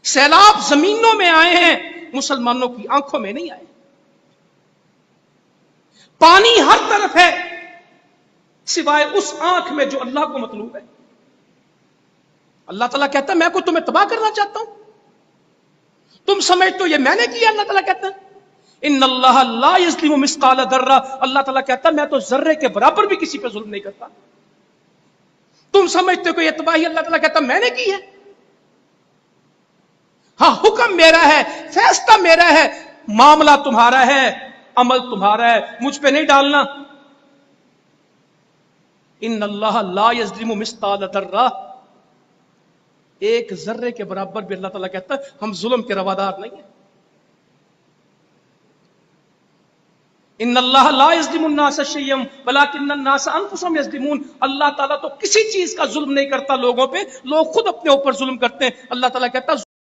سیلاب زمینوں میں آئے ہیں، مسلمانوں کی آنکھوں میں نہیں آئے۔ پانی ہر طرف ہے سوائے اس آنکھ میں جو اللہ کو مطلوب ہے۔ اللہ تعالیٰ کہتا ہے میں کو تمہیں تباہ کرنا چاہتا ہوں، تم سمجھتے ہو یہ میں نے کیا؟ اللہ تعالیٰ کہتا ہے ان اللہ لا یظلم مثقال ذرہ، اللہ تعالیٰ کہتا ہے میں تو ذرے کے برابر بھی کسی پہ ظلم نہیں کرتا۔ تم سمجھتے ہو کہ یہ تباہی اللہ تعالیٰ کہتا ہے میں نے کی ہے؟ ہاں حکم میرا ہے، فیصلہ میرا ہے، معاملہ تمہارا ہے، عمل تمہارا ہے، مجھ پہ نہیں ڈالنا۔ ان اللہ لا یظلم مثقال ذرہ، ایک ذرے کے برابر بھی اللہ تعالیٰ کہتا ہے ہم ظلم کے روادار نہیں ہیں۔ ان اللہ لا یظلم الناس شیئا ولکن الناس انفسهم یظلمون، اللہ تعالیٰ تو کسی چیز کا ظلم نہیں کرتا لوگوں پہ، لوگ خود اپنے اوپر ظلم کرتے ہیں۔ اللہ تعالیٰ کہتا ہے